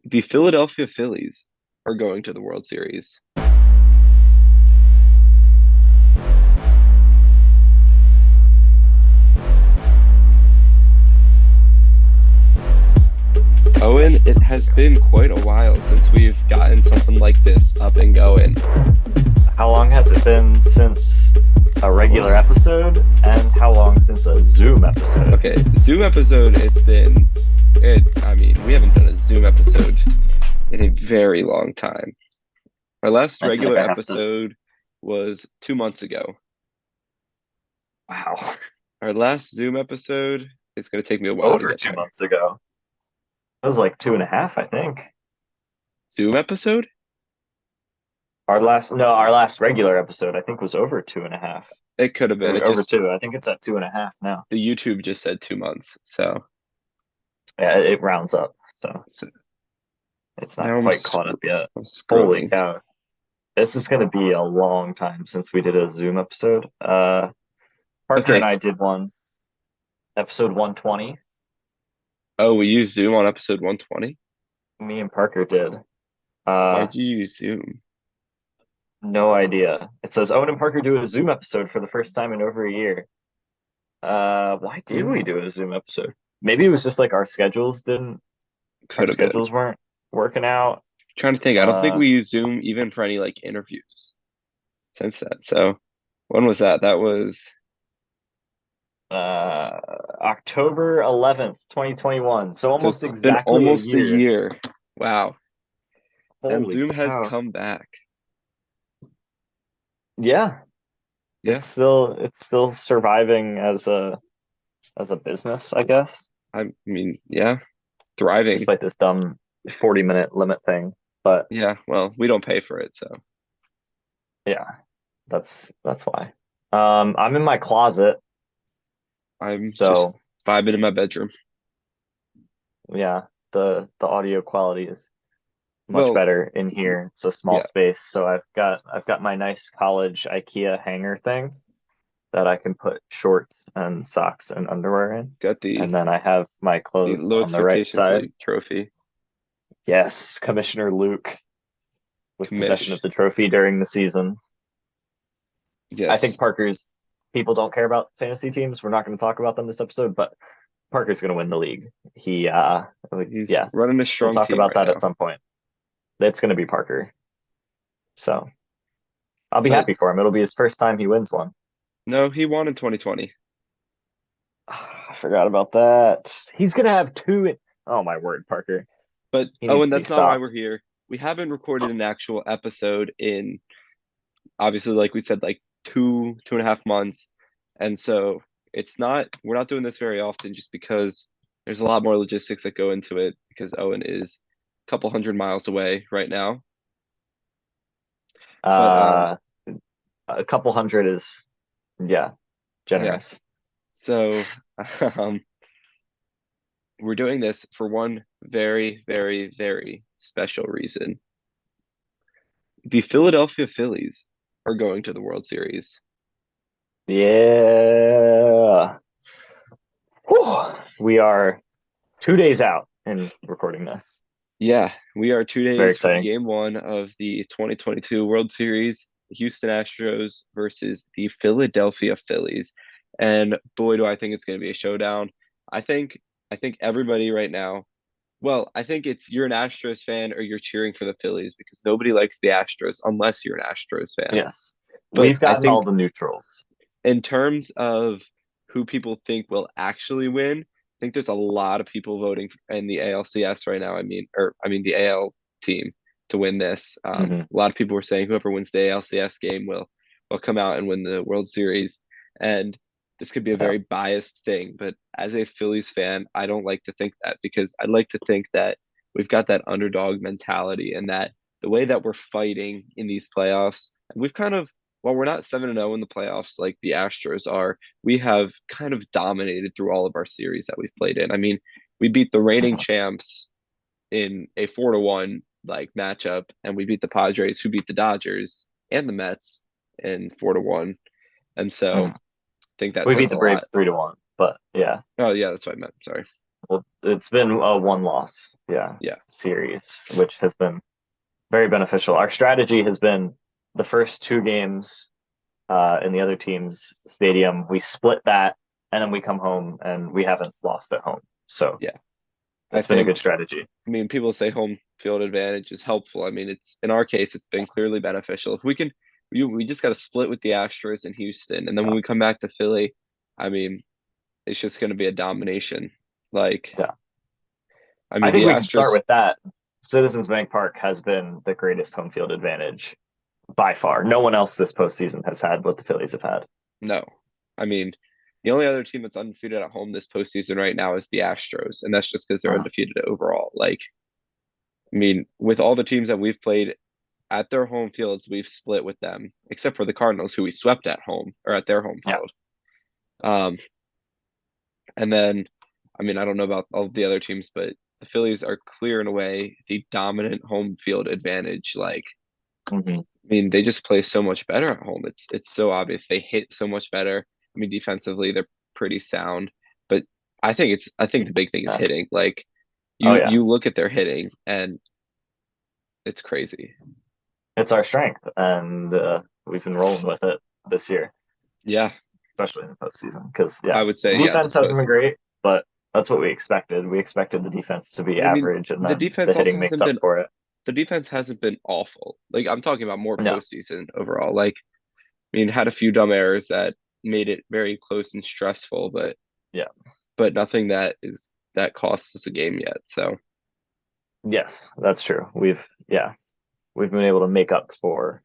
The Philadelphia Phillies are going to the World Series. Owen, it has been quite a while since we've gotten something like this up and going. How long has it been since a Well, regular episode, and how long since a Zoom episode? okay, Zoom episode, we haven't done a Zoom episode in a very long time. Our last I feel like regular I have to. episode was 2 months ago. Wow, Our last Zoom episode is going to take me a while to over get two there. months ago. It was like 2.5, I think. Zoom episode? Our last regular episode, I think, was over 2.5 It could have been. or It over just, two. I think it's at 2.5 now. the YouTube just said 2 months. So, Yeah, it rounds up, so so it's not now quite caught up yet. I'm Holy scrolling. cow. This is going to be a long time since we did a Zoom episode. Parker and Okay. I did one, episode 120. Oh, we used Zoom on episode 120? Me and Parker did. Uh, Why'd you use Zoom? No idea. It says Owen and Parker do a Zoom episode for the first time in over a year. Why did we Hmm, do a Zoom episode? Maybe it was just like our could have been. schedules weren't working out. Trying to think. I don't think Uh, we used Zoom even for any like interviews since that. So, when was that? That was, uh, October 11th, 2021. So so almost it's been exactly a almost a year. year. Wow. And Holy Zoom has cow. come back. Yeah, Yeah. it's still surviving as a business, I guess, I mean, yeah, thriving. despite this dumb 40-minute limit thing. But Yeah. Well, we don't pay for it. So yeah, that's why. I'm in my closet. I'm just So vibing in my bedroom. yeah, the audio quality is much Well, better in here. It's a small yeah, space, so I've got my nice college IKEA hanger thing that I can put shorts and socks and underwear in. got And then I have my the clothes low on the right expectations side. league trophy. Yes, Commissioner Luke with possession of Commish. the trophy during the season. I Yes. think Parker's people don't care about fantasy teams. We're not going to talk about them this episode, but Parker's going to win the league. He's Yeah, running a we'll strong talk team about right that at now. some point. It's going to be Parker. So I'll be But happy for him. It'll be his first time he wins one. no, he won in 2020. I forgot about that. He's going to have two. Oh, my word, Parker. But He oh, needs and to be that's not why stopped. we're here. We haven't recorded an actual episode in obviously, like we said, like 2.5 months. And so we're not doing this very often just because there's a lot more logistics that go into it because Owen is a couple hundred miles away right now. But Uh, a couple hundred is, yeah, yeah, generous. so um, we're doing this for one very, very, very special reason. The Philadelphia Phillies are going to the World Series. Yeah. Whew. We are 2 days out in recording this. Yeah, we are two Very days from exciting. game one of the 2022 World Series, the Houston Astros versus the Philadelphia Phillies. And boy, do I think it's going to be a showdown. I think I think everybody right now, well, I think it's you're an Astros fan or you're cheering for the Phillies because nobody likes the Astros unless you're an Astros fan. Yes. But We've I gotten all think the neutrals. in terms of who people think will actually win, I think there's a lot of people voting in the ALCS right now. I mean the AL team to win this. Hmm. A lot of people were saying whoever wins the ALCS game will come out and win the World Series. And this could be a Yeah. very biased thing, but as a Phillies fan, I don't like to think that because I like to think that we've got that underdog mentality and that the way that we're fighting in these playoffs, and we've kind of while we're not 7-0 in the playoffs like the Astros are, we have kind of dominated through all of our series that we've played in. I mean, we beat the reigning Mhm. champs in a 4-1 like matchup, and we beat the Padres, who beat the Dodgers and the Mets in 4-1. And so I Mhm. think that We says beat a the lot. Braves 3-1, but yeah. Oh yeah, that's what I meant. Sorry. Well, it's been a one loss, yeah, Yeah, series, which has been very beneficial. Our strategy has been the first two games in the other team's stadium, we split that, and then we come home and we haven't lost at home. So yeah. I it's been a think, good strategy. I mean, people say home field advantage is helpful. I mean, it's in our case, it's been clearly beneficial. If we can, we just got to split with the Astros in Houston, and then when Yeah. we come back to Philly, I mean, it's just going to be a domination. Like, Yeah. I I mean, the think we can start Astros, with that. Citizens Bank Park has been the greatest home field advantage by far. No one else this postseason has had what the Phillies have had. no. I mean, the only other team that's undefeated at home this postseason right now is the Astros, and that's just because they're Uh, undefeated overall. Like, I mean, with all the teams that we've played at their home fields, we've split with them, except for the Cardinals, who we swept at home or at their home yeah. field. Um, and then, I mean, I don't know about all the other teams, but the Phillies are clear in a way the dominant home field advantage. Like, Hmm. I mean, they just play so much better at home. It's so obvious. They hit so much better. I mean, defensively, they're pretty sound, but I think the big thing is Yeah. hitting. Like, Oh yeah. you look at their hitting and it's crazy. It's our strength, and we've been rolling with it this year, Yeah, especially in the postseason. Because I yeah, would say yeah, defense this hasn't been postseason. great, but that's what we expected. We expected the defense to be I mean, average, and the then the defense also hitting makes hasn't up been for it. the defense hasn't been awful. Like I'm talking about more No, postseason overall. Like I mean, had a few dumb errors that made it very close and stressful, yeah, but nothing that costs us a game yet. So yes, that's true. We've been able to make up for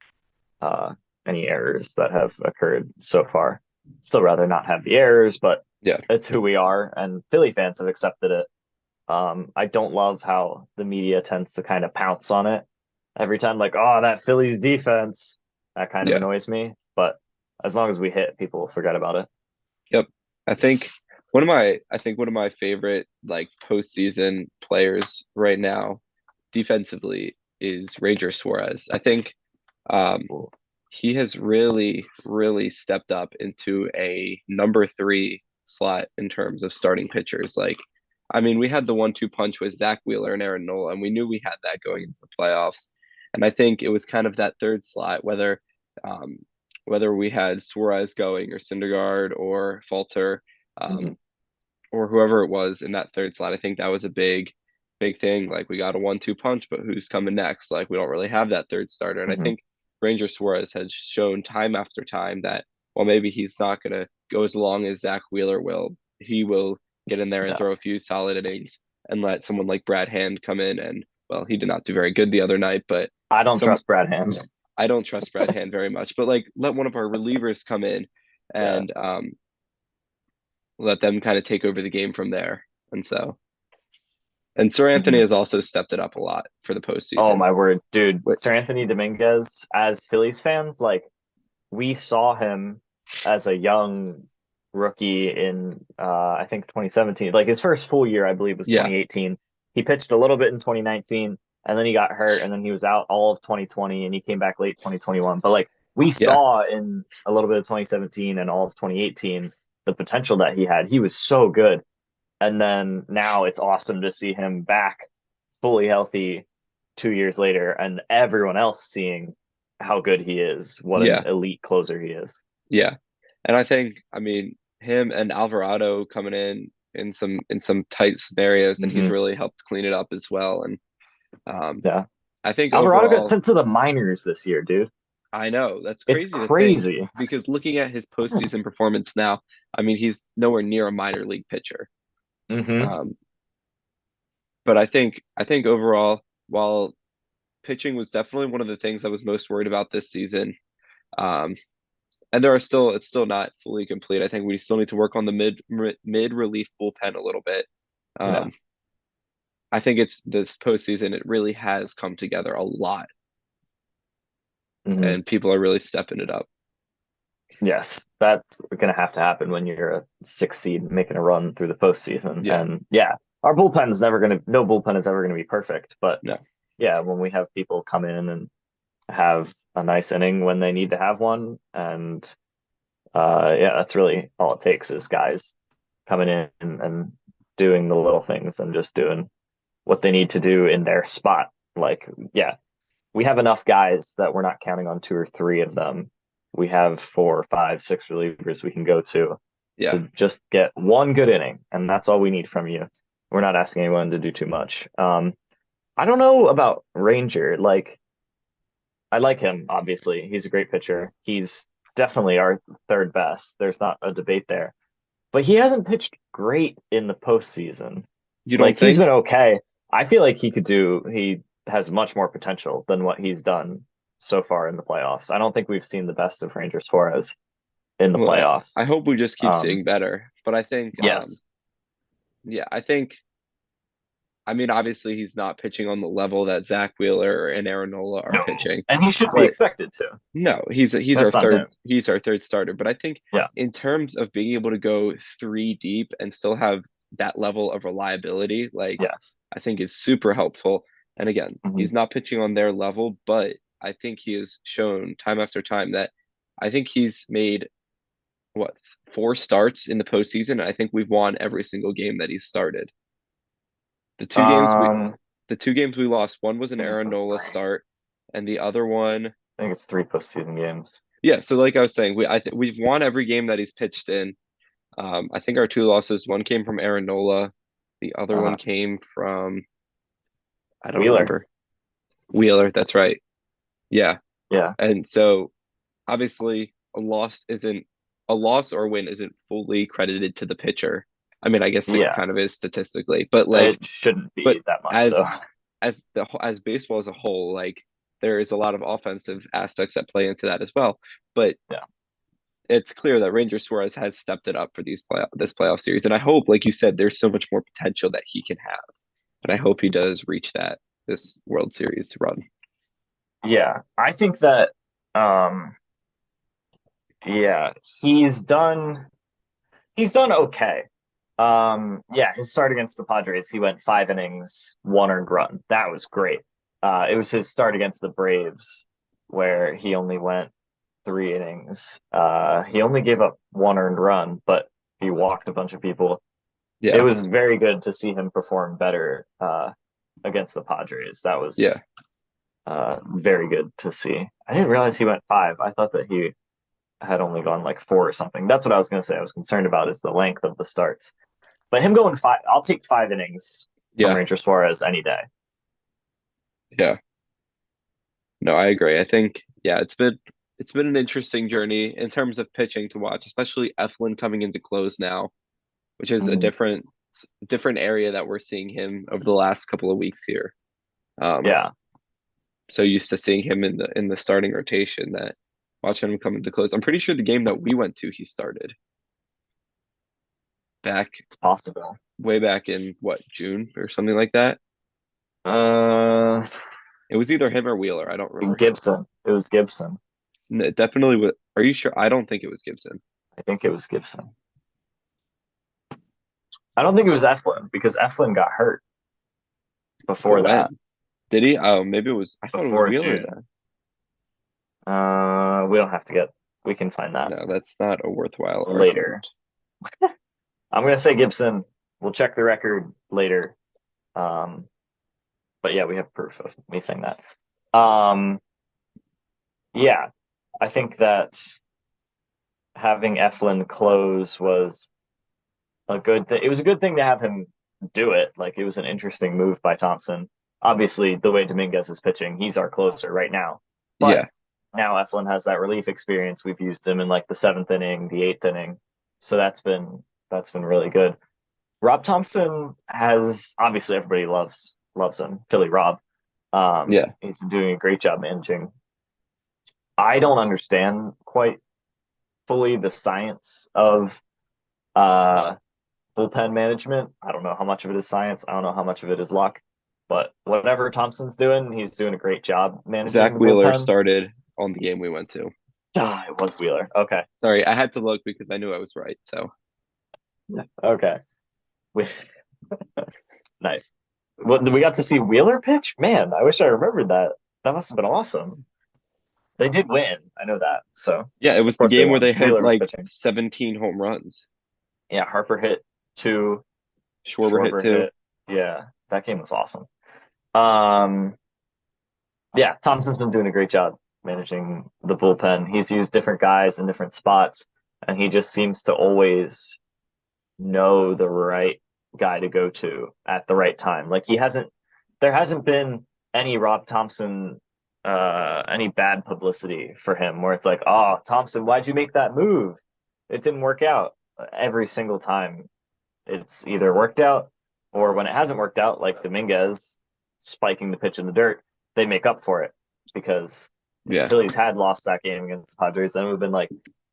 uh, any errors that have occurred so far. Still rather not have the errors, but yeah, it's who we are, and Philly fans have accepted it. I don't love how the media tends to kind of pounce on it every time, like, oh, that Phillies defense. That kind of yeah, annoys me, but as long as we hit, people will forget about it. yep. I think I think one of my favorite like postseason players right now defensively is Ranger Suarez. I think um, Cool. he has really stepped up into a number three slot in terms of starting pitchers. Like, I mean, we had the 1-2 punch with Zach Wheeler and Aaron Nola, and we knew we had that going into the playoffs. And I think it was kind of that third slot, um, whether we had Suarez going or Syndergaard or Falter, Hmm. um, or whoever it was in that third slot. I think that was a big thing. Like we got a 1-2 punch, but who's coming next? Like we don't really have that third starter. And I Hmm. think Ranger Suarez has shown time after time that well, maybe he's not gonna go as long as Zach Wheeler will. He will get in there and Yeah, throw a few solid innings and let someone like Brad Hand come in and well, he did not do very good the other night, but I don't some trust Brad Hand. I don't trust Brad Hand very much, but like let one of our relievers come in Yeah. and let them kind of take over the game from there. And so and Sir Anthony Hmm. has also stepped it up a lot for the Oh postseason. my word, dude! Which, Sir Anthony Dominguez, as Phillies fans, like we saw him as a young rookie in I think 2017. Like his first full year, I believe, was yeah, 2018. He pitched a little bit in 2019, and then he got hurt, and then he was out all of 2020, and he came back late 2021. But like we yeah, saw in a little bit of 2017 and all of 2018 the potential that he had. He was so good. And then now it's awesome to see him back fully healthy 2 years later and everyone else seeing how good he is, what an yeah, elite closer he is. yeah. And I think, I mean, him and Alvarado coming in some tight scenarios, and he's Hmm. really helped clean it up as well. And um, Yeah. I think Alvarado got overall, sent to the minors this year, dude. I know that's It's crazy to think crazy. because looking at his postseason performance now, I mean, he's nowhere near a minor league pitcher. Hmm. Um, but I think overall, while pitching was definitely one of the things I was most worried about this season. Um, and there are still it's still not fully complete. I think we still need to work on the mid relief bullpen a little bit. Yeah. Um, I think it's this postseason. It really has come together a lot, Hmm. and people are really stepping it up. Yes, that's gonna have to happen when you're a six seed making a run through the postseason. Yeah, And yeah, our bullpen's never gonna no bullpen is ever gonna be perfect. But no, yeah, when we have people come in and have a nice inning when they need to have one, and yeah, that's really all it takes is guys coming in and doing the little things and just doing what they need to do in their spot. Like, yeah, we have enough guys that we're not counting on two or three of them. We have four, five, six relievers we can go Yeah, to just get one good inning, and that's all we need from you. We're not asking anyone to do too much. I don't know about Ranger. Like, I like him, obviously. He's a great pitcher. He's definitely our third best. There's not a debate there. But he hasn't pitched great in the postseason. you Like don't he's think? been okay. I feel like he has much more potential than what he's done so far in the playoffs. I don't think we've seen the best of Ranger Suarez in the Well, I playoffs. hope we just keep Um, seeing better. But I think, yes. yeah, I think. I mean, obviously, he's not pitching on the level that Zach Wheeler and Aaron Nola are No. pitching, And he should be but expected to. no, That's on him. he's our third starter. But I think Yeah. in terms of being able to go three deep and still have that level of reliability, like Yes. I think is super helpful. And again, Hmm. he's not pitching on their level, but I think he has shown time after time that I think he's made what, four starts in the postseason. And I think we've won every single game that he's started. The two games we Um, the two games we lost, one was an I think it's Aaron the Nola three. start, and the other one, I think it's three postseason games. yeah. So like I was saying, we've won every game that he's pitched in. I think our two losses, one came from Aaron Nola, the other one Uh, came from I don't Wheeler. remember, Wheeler. That's right. Yeah, Yeah. and so obviously a loss or a win isn't fully credited to the pitcher. I mean, I guess it Yeah. kind of is statistically, but like, It shouldn't but be that much though. as as baseball as a whole, like there is a lot of offensive aspects that play into that as well. But Yeah. it's clear that Ranger Suarez has stepped it up for this playoff series, and I hope, like you said, there's so much more potential that he can have, and I hope he does reach that this World Series run. Yeah. I think that um yeah, he's done okay. Yeah, his start against the Padres, he went 5 innings, 1 earned run. That was great. It was his start against the Braves where he only went 3 innings. He only gave up 1 earned run, but he walked a bunch of people. It Yeah, was very good to see him perform better against the Padres. That was yeah. very good to see. I didn't realize he went 5. I thought that he had only gone like 4 or something. That's what I was going to say. I was concerned about is the length of the starts. But him going 5, I'll take 5 innings from Yeah, Ranger Suarez any day. yeah. No, I agree. I think, yeah, it's been an interesting journey in terms of pitching to watch, especially Eflin coming into close now, which is a Mhm. different area that we're seeing him over the last couple of weeks here. Um, Yeah, so used to seeing him in the starting rotation that watching him come into close. I'm pretty sure the game that we went to, he started back it's possible. way back in what, June or something like that. Uh, It was either him or Wheeler. I don't remember who. Gibson. It was Gibson. It definitely was. Are you sure? I don't think it was Gibson. I think it was Gibson. I don't think it was Eflin because Eflin got hurt before that, When? Did he? Oh, maybe it was. I thought it was before Wheeler June. then. We don't have to get, we can find that No, that's not a worthwhile later. argument. I'm gonna say Gibson. We'll check the record later. Um, but yeah, we have proof of me saying that. Um, yeah, I think that having Eflin close was a good thing. It was a good thing to have him do it. Like it was an interesting move by Thompson. Obviously, the way Dominguez is pitching, he's our closer right now. But Yeah, now Eflin has that relief experience. We've used him in like the seventh inning, the eighth inning. So that's been really good. Rob Thompson has obviously everybody loves him, Philly Rob. yeah. He's been doing a great job managing. I don't understand quite fully the science of uh bullpen management. I don't know how much of it is science. I don't know how much of it is luck. But whatever Thompson's doing, he's doing a great job managing Zach the Wheeler bullpen. started on the game we went to. Ah, it was Wheeler. Okay. Sorry, I had to look because I knew I was right. So Okay. We, nice. Well, we got to see Wheeler pitch? Man, I wish I remembered that. That must have been awesome. They did win. I know that. So, of yeah, it was the course they game where won. they had Wheeler was like pitching. 17 home runs. Yeah, Harper hit two. Schwarber hit Schwarber too. hit. Yeah, that game was awesome. Um, yeah, Thompson's been doing a great job managing the bullpen. He's used different guys in different spots, and he just seems to always know the right guy to go to at the right time. Like there hasn't been any Rob Thompson, any bad publicity for him where it's like, oh, Thompson, why'd you make that move? It didn't work out. Every single time it's either worked out or when it hasn't worked out, like Dominguez spiking the pitch in the dirt, they make up for it because if the Yeah, Phillies had lost that game against the Padres, then it would have been like,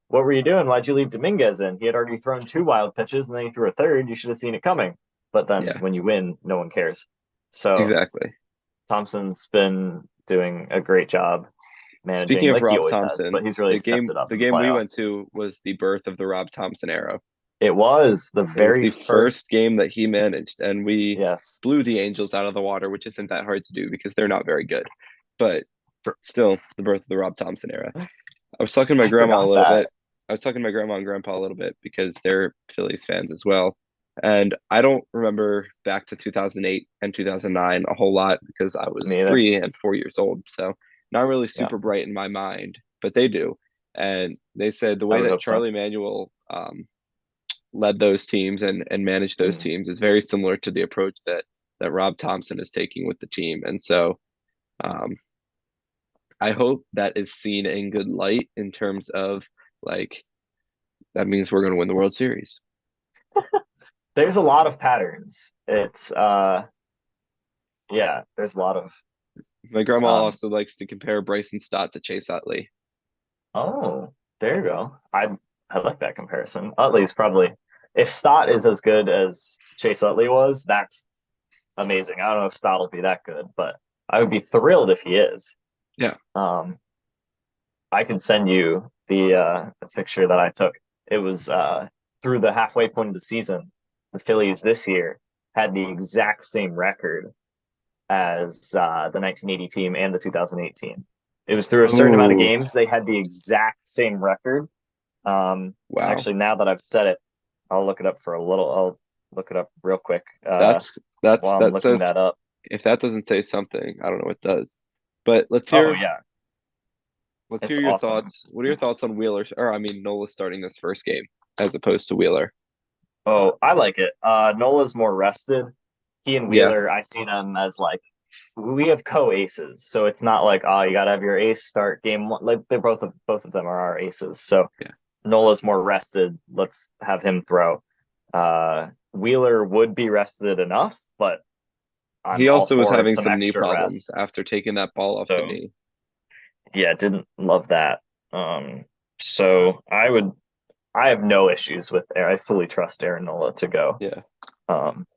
what were you doing? Why'd you leave Dominguez in? He had already thrown two wild pitches and then he threw a third. You should have seen it coming. But then yeah, when you win, no one cares. So exactly. Thompson's been doing a great job Speaking managing, of like he Rob always has, Thompson, but he's really stepped it up the in the game we went playoffs. to was the birth of the Rob Thompson era. It was the It was very the first, first game that he managed, and we yes, blew the Angels out of the water, which isn't that hard to do because they're not very good. But for, still, the birth of the Rob Thompson era. I was talking to my I grandma a forgot little that. bit. I was talking to my grandma and grandpa a little bit because they're Phillies fans as well. And I don't remember back to 2008 and 2009 a whole lot because I was Me either. 3 and 4 years old. So not really Yeah, super bright in my mind, but they do. And they said the I way would that hope so. Charlie Manuel led those teams and managed those Mm. teams is very similar to the approach that Rob Thompson is taking with the team. And so um, I hope that is seen in good light in terms of like that means we're going to win the World Series. There's a lot of patterns. It's yeah, there's a lot of My grandma um also likes to compare Bryson Stott to Chase Utley. oh, there you go. I like that comparison. Utley's probably if Stott is as good as Chase Utley was, that's amazing. I don't know if Stott will be that good, but I would be thrilled if he is. Yeah. Um I can send you the picture that I took. It was through the halfway point of the season. The Phillies this year had the exact same record as the 1980 team and the 2018. It was through a certain amount of Oh, games. They had the exact same record. wow. Actually, now that I've said it, I'll look it up for a little. I'll look it up real quick while I'm That looking says that up. if that doesn't say something, I don't know what does. But Oh, yeah. let's It's hear your awesome. thoughts. What are your thoughts on Wheeler? Or I mean Nola starting this first game as opposed to Wheeler. Oh, I like it. Nola's more rested. He and Yeah, Wheeler, I see them as like we have co-aces, so it's not like oh you gotta have your ace start game one. Like they're both of them are our aces. So yeah. Nola's more rested. Let's have him throw. Wheeler would be rested enough, but I'm He all also was for having some some knee extra problems rest. after taking that ball off the So knee. yeah, didn't love that. So I have no issues with Aaron. I fully trust Aaron Nola to go. Yeah. Um,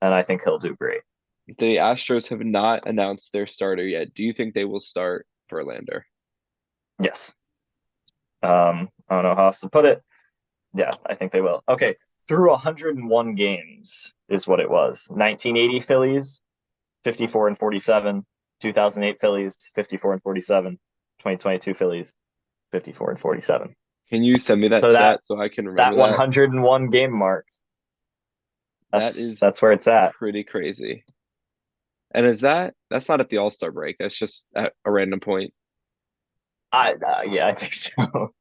and I think he'll do great. The Astros have not announced their starter yet. Do you think they will start Verlander? Yes. I don't know how else to put it. Yeah, I think they will. Okay, through 101 games is what it was. 1980 Phillies, 54 and 47. 2008 Phillies, 54 and 47. 2022 Phillies, 54 and 47. Can you send me that So that stat so I can that remember that? 101 game mark, That that's is that's where it's at. pretty crazy. And that's not at the All-Star break. That's just at a random point. Yeah, I think so.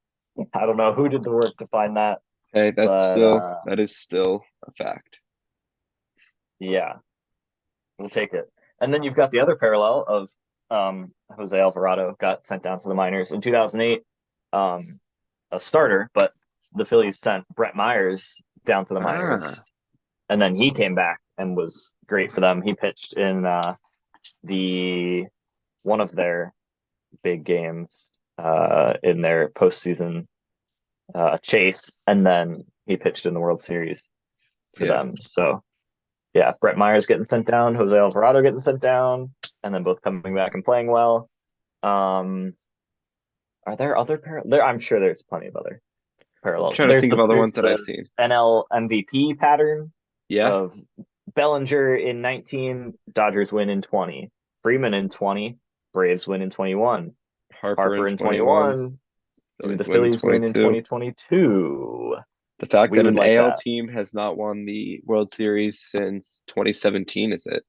I don't know who did the work to find that, Hey, but that is still a fact. yeah, we'll take it. And then you've got the other parallel of Jose Alvarado got sent down to the minors in 2008, um, a starter, but the Phillies sent Brett Myers down to the minors, Ah, and then he came back and was great for them. He pitched in the one of their big games in their postseason chase, and then he pitched in the World Series for yeah. them. So yeah, Brett Myers getting sent down, Jose Alvarado getting sent down, and then both coming back and playing well. Um, are there other there? I'm sure there's plenty of other I'm parallels. trying to think of other There's ones that I've the seen. NL MVP pattern Yeah, of Bellinger in 19, Dodgers win in 20, Freeman in 20, Braves win in 21, Harper in Harper in 21, 21. Do the Phillies win in Phillies win in 22. 2022? The fact We that would an like AL that. team has not won the World Series since 2017, is it?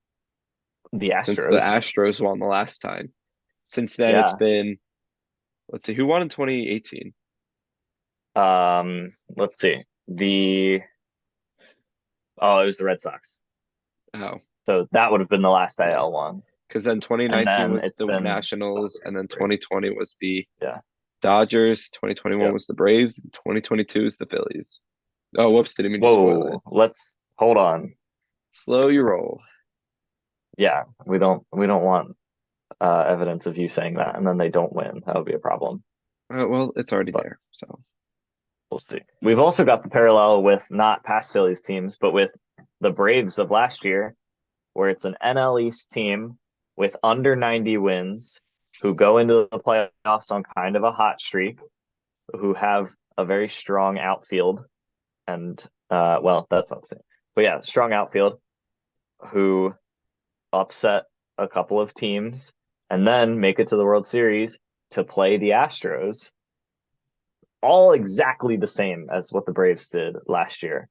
The Since the Astros. Astros won the last time. Since then, it's Yeah. been, let's see, who won in 2018? Let's see. The it was the Red Sox. Oh, So that would have been the last yeah. AL one. Because then And 2019 then was it's the been Nationals, and then 2020 was the yeah. Dodgers, 2021 Yep. was the Braves, and 2022 is the Phillies. Oh, whoops, didn't mean to spoil it. Whoa, let's hold on. Slow your roll. Yeah, we don't want evidence of you saying that, and then they don't win. That would be a problem. Well, it's already But there. So, we'll see. We've also got the parallel with not past Phillies teams, but with the Braves of last year, where it's an NL East team with under 90 wins who go into the playoffs on kind of a hot streak, who have a very strong outfield, and well, that's not the thing. But yeah, strong outfield who upset a couple of teams and then make it to the World Series to play the Astros, all exactly the same as what the Braves did last year.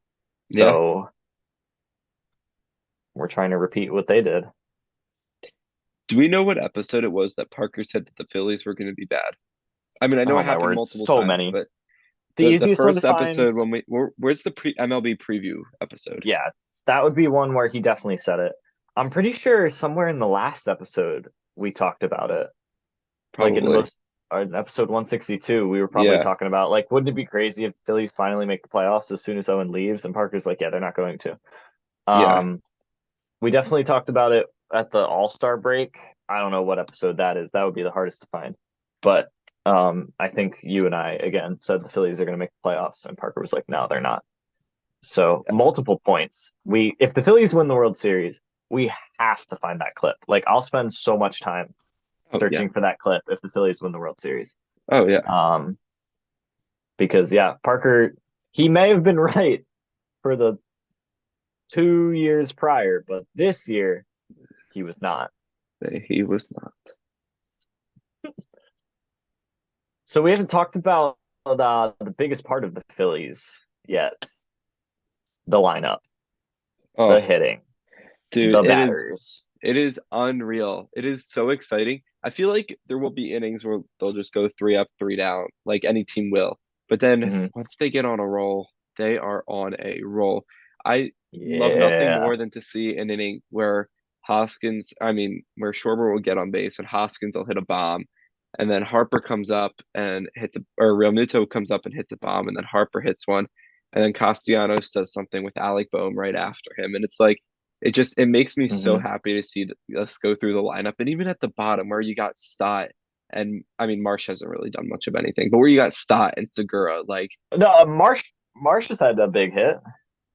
yeah. So we're trying to repeat what they did. Do we know what episode it was that Parker said that the Phillies were going to be bad? I mean, I know Oh it my happened word, multiple so times, many. but The the easiest one to first find, episode when where's the pre MLB preview episode? yeah, that would be one where he definitely said it. I'm pretty sure somewhere in the last episode we talked about it. Like in the Probably. most episode 162, we were probably Yeah. talking about like, wouldn't it be crazy if Phillies finally make the playoffs as soon as Owen leaves? And Parker's like, yeah, they're not going to. Yeah. Um, we definitely talked about it at the All-Star break. I don't know what episode that is. That would be the hardest to find. But I think you and I again said the Phillies are going to make the playoffs, and Parker was like, no, they're not. So Yeah. multiple points. We if the Phillies win the World Series, we have to find that clip. Like I'll spend so much time Oh yeah. searching for that clip if the Phillies win the World Series. Oh yeah. Um, because yeah, Parker, he may have been right for the 2 years prior, but this year he was not. He was not. So we haven't talked about the biggest part of the Phillies yet, the lineup, the Oh, hitting, dude, the batters. it is unreal. It is so exciting. I feel like there will be innings where they'll just go three up, three down, like any team will. But then Hmm. once they get on a roll, they are on a roll. I love nothing Yeah. more than to see an inning where where Schwarber will get on base and Hoskins will hit a bomb, and then Harper comes up and hits or Real Muto comes up and hits a bomb, and then Harper hits one, and then Castellanos does something with Alec Boehm right after him, and it's like it makes me so Hmm. happy to see us go through the lineup. And even at the bottom where you got Stott and I mean Marsh hasn't really done much of anything, but where you got Stott and Segura, like No, Marsh has had a big hit.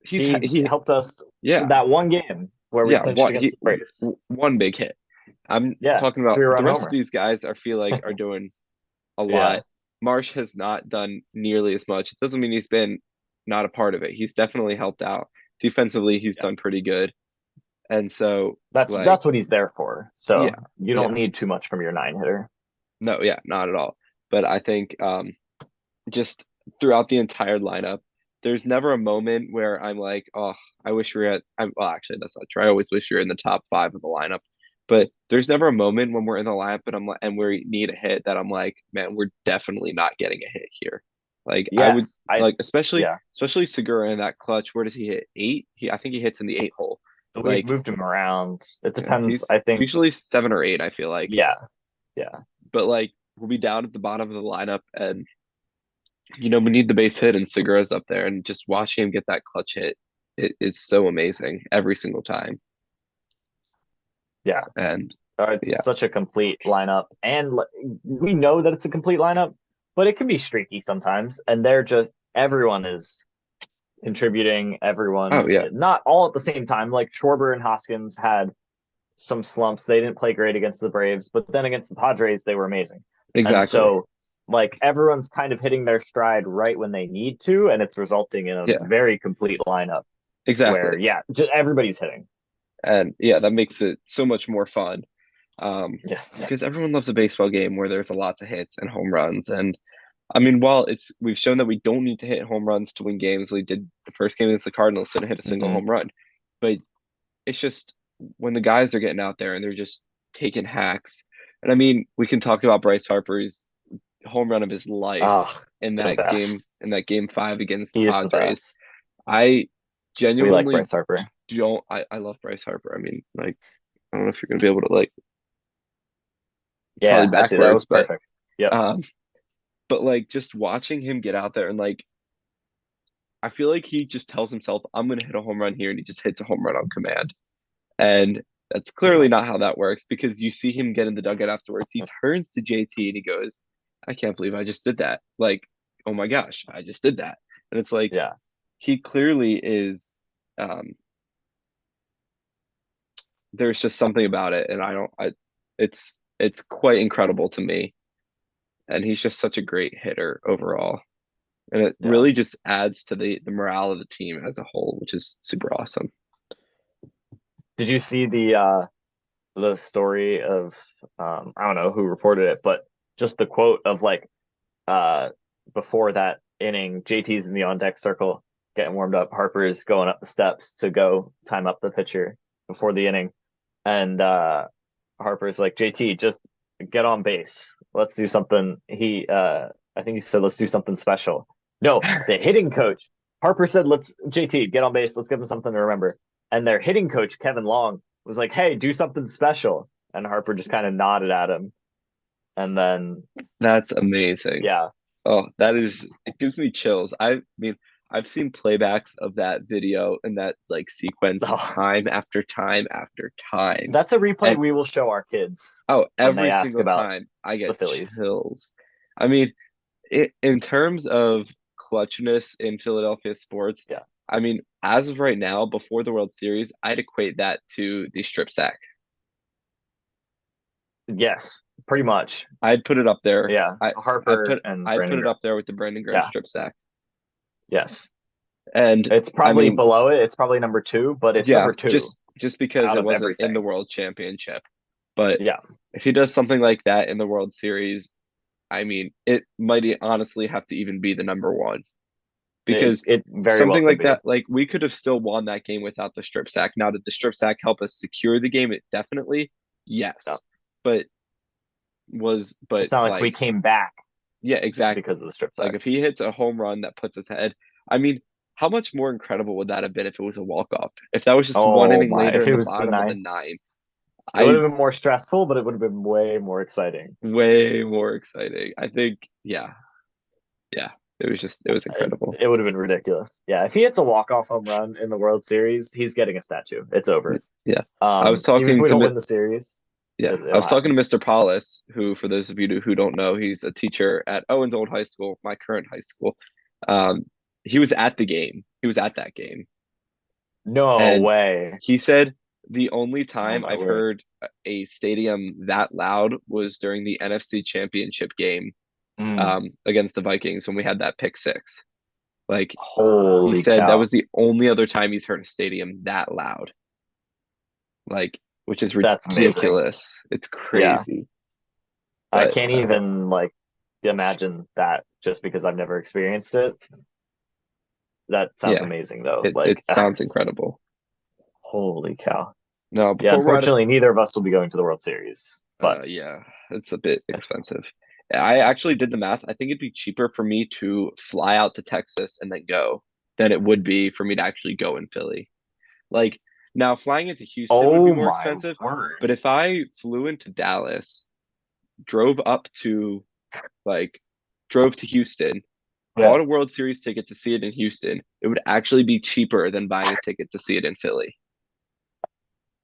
He he helped us yeah, that one game where we yeah, clinched one against the Braves. one big hit. I'm Yeah, talking about the 3-run rest of homer. these guys I feel like are doing a lot. Yeah, Marsh has not done nearly as much. It doesn't mean he's been not a part of it. He's definitely helped out. Defensively, he's yeah. done pretty good. And so like That's what he's there for. yeah, So you don't yeah. need too much from your nine hitter. No, yeah, not at all. But I think just throughout the entire lineup, there's never a moment where I'm like, oh, I wish we were well, actually, that's not true. I always wish you're in the top five of the lineup. But there's never a moment when we're in the lineup and I'm like, and we need a hit that I'm like, man, we're definitely not getting a hit here. Like I would Yes, I like, yeah. especially Segura in that clutch. Where does he hit? Eight? I think he hits in the eight hole. We've Like, moved him around. It yeah, depends. he's I think. usually seven or eight. I feel like, Yeah, yeah, but like we'll be down at the bottom of the lineup and we need the base hit and Segura's up there and just watching him get that clutch hit, it's so amazing every single time. yeah. And It's yeah, such a complete lineup, and we know that it's a complete lineup, but it can be streaky sometimes. And they're just everyone is contributing. Everyone, oh yeah, not all at the same time. Like Schwarber and Hoskins had some slumps. They didn't play great against the Braves, but then against the Padres, they were amazing. And exactly, so, like, everyone's kind of hitting their stride right when they need to, and it's resulting in a yeah, very complete lineup exactly. where, yeah, just everybody's hitting. And yeah, that makes it so much more fun. Um, Yes. because everyone loves a baseball game where there's a lots of hits and home runs. And I mean, while it's we've shown that we don't need to hit home runs to win games. We did the first game against the Cardinals, didn't hit a single Hmm. home run. But it's just when the guys are getting out there and they're just taking hacks. And I mean, we can talk about Bryce Harper's home run of his life Oh, the best. in that game five against the He is the Padres. best. I We like genuinely Bryce Harper. don't I love Bryce Harper. I mean, like I don't know if you're gonna be able to like probably Yeah, I see. That backwards, was perfect. Yep. um but like just watching him get out there and like I feel like he just tells himself, I'm gonna hit a home run here, and he just hits a home run on command. And that's clearly not how that works because you see him get in the dugout afterwards. He turns to JT and he goes, I can't believe I just did that. Like, oh my gosh, I just did that. And it's like Yeah. he clearly is there's just something about it and I don't I it's quite incredible to me. And he's just such a great hitter overall. And it Yeah. really just adds to the morale of the team as a whole, which is super awesome. Did you see the story of I don't know who reported it, but just the quote of like uh before that inning, JT's in the on deck circle getting warmed up. Harper's going up the steps to go time up the pitcher before the inning. And Harper's like, JT, just get on base. Let's do something. I think he said, let's do something special. No, the hitting coach. Harper said, let's, JT, get on base. Let's give him something to remember. And their hitting coach, Kevin Long, was like, hey, do something special. And Harper just kind of nodded at him. And then, That's amazing. yeah. Oh, that is, it gives me chills. I mean, I've seen playbacks of that video and that like sequence Oh, time after time after time. that's a replay And we will show our kids oh, when they every ask single about time I the get Phillies. chills. I mean, in terms of clutchness in Philadelphia sports, Yeah. I mean, as of right now, before the World Series, I'd equate that to the strip sack. Yes, pretty much. I'd put it up there. Yeah. I Harper put and I'd put Brandon it Graham. up there with the Brandon Graham Yeah. strip sack. Yes. And It's I probably mean, below it. It's probably number two, but it's yeah, number two just because out it of wasn't in the everything. World Championship. But Yeah. if he does something like that in the World Series, I mean, it might honestly have to even be the number one It, because it very well something could like be. that, like we could have still won that game without the strip sack. Now, did the strip sack help us secure the game? It definitely, Yeah. yes, but but It's not like we like, came back yeah, exactly. because of the strip Like sack. if he hits a home run that puts us ahead, I mean, how much more incredible would that have been if it was a walk off? If that was just one Oh inning my. later If in it the was the bottom of the ninth, ninth, it would I have been more stressful, but it would have been way more exciting. way more exciting. I think, yeah, yeah, it was It, incredible. it would have been ridiculous. Yeah. If he hits a walk-off home run in the World Series, he's getting a statue. It's over. Yeah, I was Even if talking we to don't win the series, yeah, I it'll was talking to happen. Mr. Paulus, who, for those of you who don't know, he's a teacher at Owen's old high school, my current high school. Um, he was at the game. He was at that game, No and way. he said the only Oh time my I've word. heard a stadium that loud was during the NFC Championship game Mm. against the Vikings when we had that pick six. Like he Holy said that cow. was the only other time he's heard a stadium that loud. Like, which is That's amazing. ridiculous. It's Yeah. crazy. I But can't even like imagine that just because I've never experienced it. That sounds yeah, amazing though. it Like, sounds incredible. holy cow. No, Yeah, before we're out of unfortunately, neither of us will be going to the World Series, but yeah, it's a bit it's expensive. I actually did the math. I think it'd be cheaper for me to fly out to Texas and then go than it would be for me to actually go in Philly. Like now flying into Houston would be oh more my expensive, word. but if I flew into Dallas, drove up to like drove to Houston, Yeah, bought a World Series ticket to see it in Houston, it would actually be cheaper than buying a ticket to see it in Philly,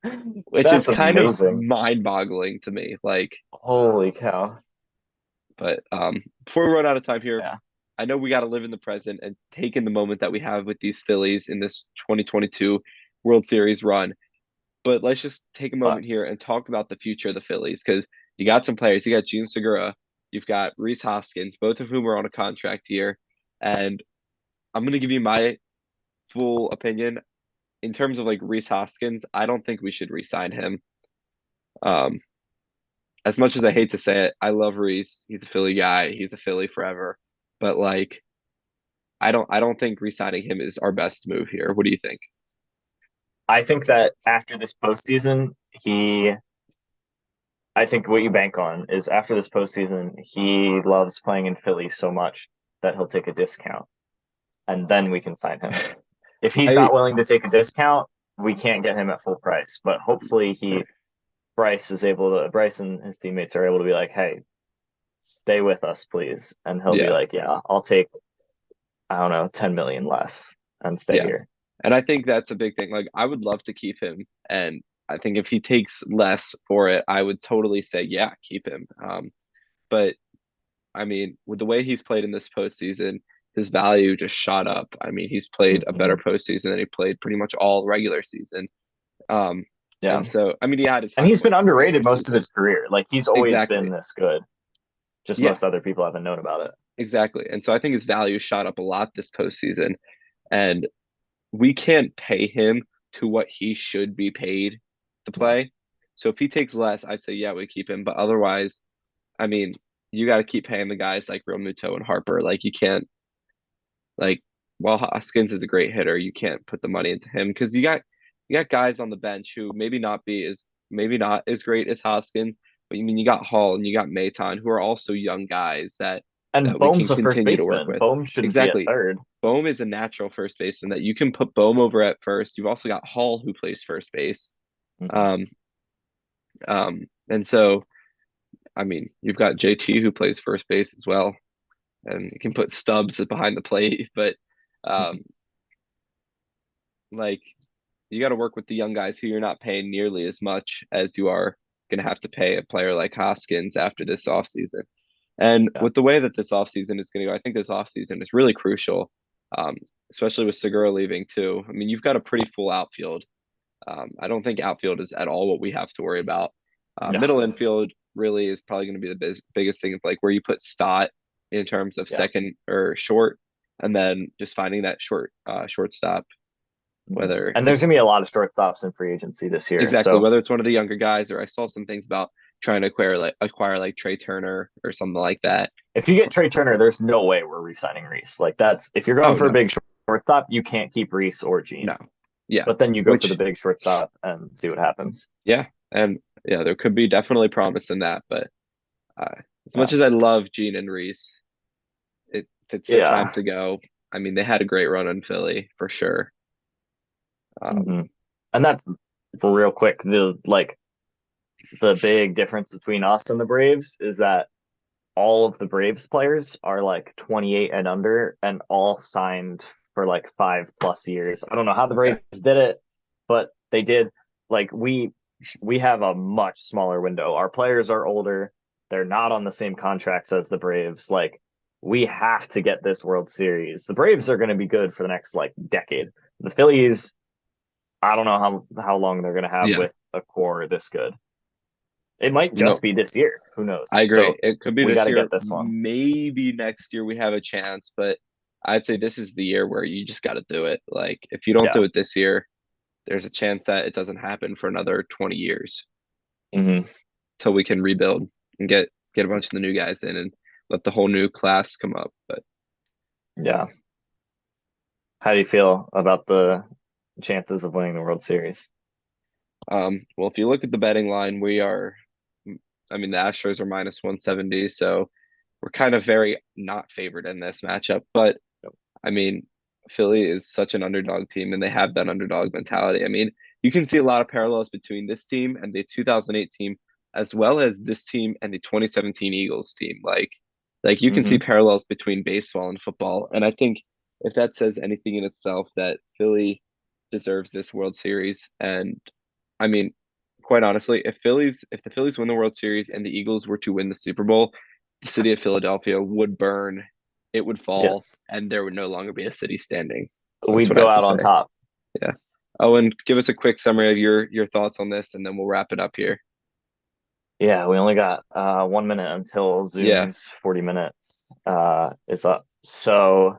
which is that's kind of amazing. mind-boggling to me. Like, Holy cow. but before we run out of time here, Yeah, I know we got to live in the present and take in the moment that we have with these Phillies in this 2022 World Series run. But let's just take a but moment here and talk about the future of the Phillies because you got some players. You got June Segura, you've got Reese Hoskins, both of whom are on a contract here. And I'm going to give you my full opinion in terms of like Reese Hoskins. I don't think we should re-sign him. Um, as much as I hate to say it, I love Reese. He's a Philly guy. He's a Philly forever. but like I don't think re-signing him is our best move here. What do you think? I think that after this postseason, I think what you bank on is after this postseason, he loves playing in Philly so much that he'll take a discount, and then we can sign him. If he's I not willing to take a discount, we can't get him at full price. But hopefully, Bryce and his teammates are able to be like, hey, stay with us, please, and he'll be yeah, like, yeah, I'll take, I don't know, 10 million less and stay yeah. here. And I think that's a big thing. Like I would love to keep him, and I think if he takes less for it, I would totally say, yeah, keep him. But I mean, with the way he's played in this postseason, his value just shot up. I mean, he's played a better Mm-hmm. postseason than he played pretty much all regular season. Um, Yeah. and so, I mean, he had his And high he's been points in the regular underrated most of season. his career. Like he's always been Exactly. this good. Just Yeah, most other people haven't known about it. exactly. And so I think his value shot up a lot this postseason. And we can't pay him to what he should be paid to Yeah. play. So if he takes less, I'd say, yeah, we keep him. But otherwise, I mean, you got to keep paying the guys like Real Muto and Harper. Like you can't like while Hoskins is a great hitter, you can't put the money into him because you got guys on the bench who maybe not as great as Hoskins, but you mean you got Hall and you got Maton who are also young guys And that we can Bohm's a first continue to work baseman. with. Bohm shouldn't be at Exactly. third. Bohm is a natural first baseman that you can put Bohm over at first. You've also got Hall who plays first base. Mm-hmm. Um, and so I mean you've got JT who plays first base as well, and you can put Stubbs behind the plate, but um, like you got to work with the young guys who you're not paying nearly as much as you are going to have to pay a player like Hoskins after this offseason. And Yeah. with the way that this offseason is going to go, I think this offseason is really crucial, um, especially with Segura leaving too. I mean, you've got a pretty full outfield. I don't think outfield is at all what we have to worry about. No. Middle infield really is probably going to be the biggest thing, like where you put Stott in terms of Yeah. second or short, and then just finding that shortstop, Mhm. whether And there's it's gonna be a lot of shortstops in free agency this year. exactly So whether it's one of the younger guys or I saw some things about trying to acquire like Trey Turner or something like that. if you get Trey Turner, there's no way we're re-signing Reese. Like that's if you're going Oh for a no, big shortstop, you can't keep Reese or Gene. no, yeah, But then you go for the which big shortstop and see what happens. yeah, and yeah, there could be definitely promise in that, but uh, as much Yeah. as I love Gene and Reese, if it's their time Yeah. to go, I mean they had a great run in Philly for sure. Hmm. And that's real quick. The big difference between us and the Braves is that all of the Braves players are like 28 and under and all signed for like 5+ years. I don't know how the Okay, Braves did it, but they did. Like we have a much smaller window. Our players are older. They're not on the same contracts as the Braves. Like we have to get this World Series. The Braves are going to be good for the next like decade. The Phillies, I don't know how long they're going to have yeah, with a core this good. It might just no, be this year. Who knows? I agree. So It could be we got this to year, get this one. maybe next year we have a chance, but I'd say this is the year where you just got to do it. Like if you don't Yeah. do it this year, there's a chance that it doesn't happen for another 20 years Hmm. till we can rebuild and get a bunch of the new guys in and let the whole new class come up. But Yeah. How do you feel about the chances of winning the World Series? well, if you look at the betting line, I mean, the Astros are minus 170, so we're kind of very not favored in this matchup. But I mean, Philly is such an underdog team, and they have that underdog mentality. I mean, you can see a lot of parallels between this team and the 2008 team, as well as this team and the 2017 Eagles team. Like you can see Hmm. parallels between baseball and football, and I think if that says anything in itself, that Philly deserves this World Series. And I mean, quite honestly, if the Phillies win the World Series and the Eagles were to win the Super Bowl, the city of Philadelphia would burn, it would fall, Yes. and there would no longer be a city standing. That's We'd what I go have to out on say. top. Yeah. Owen, give us a quick summary of your thoughts on this, and then we'll wrap it up here. Yeah, we only got 1 minute until Yeah, Zoom's 40 minutes is up. So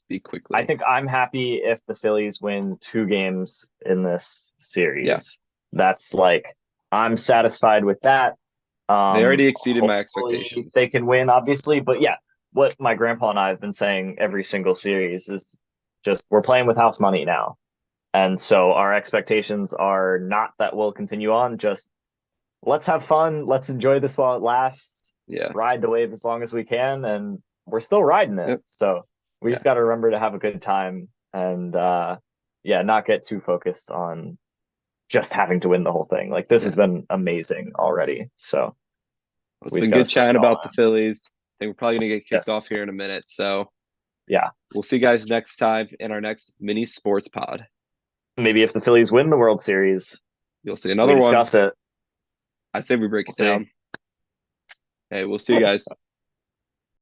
speak I quickly. think I'm happy if the Phillies win 2 games in this Yeah, series. That's like I'm satisfied with that. they already exceeded my Hopefully expectations. they can win, obviously, but yeah, what my grandpa and I have been saying every single series is just we're playing with house money now. And so our expectations are not that we'll continue on, just let's have fun, let's enjoy this while it lasts, Yeah. ride the wave as long as we can, and we're still riding it. Yep. So we Yeah. just got to remember to have a good time and yeah, not get too focused on just having to win the whole thing. Like this has Yeah. been amazing already. So Well, it's we just been got to good soak it chatting all about the in. Phillies. I think we're probably gonna get kicked off Yes. here in a minute. So Yeah. we'll see you guys next time in our next mini sports pod. Maybe if the Phillies win the World Series, You'll see we another one. discuss it. I say we break We'll it see. down. Hey, we'll see you guys.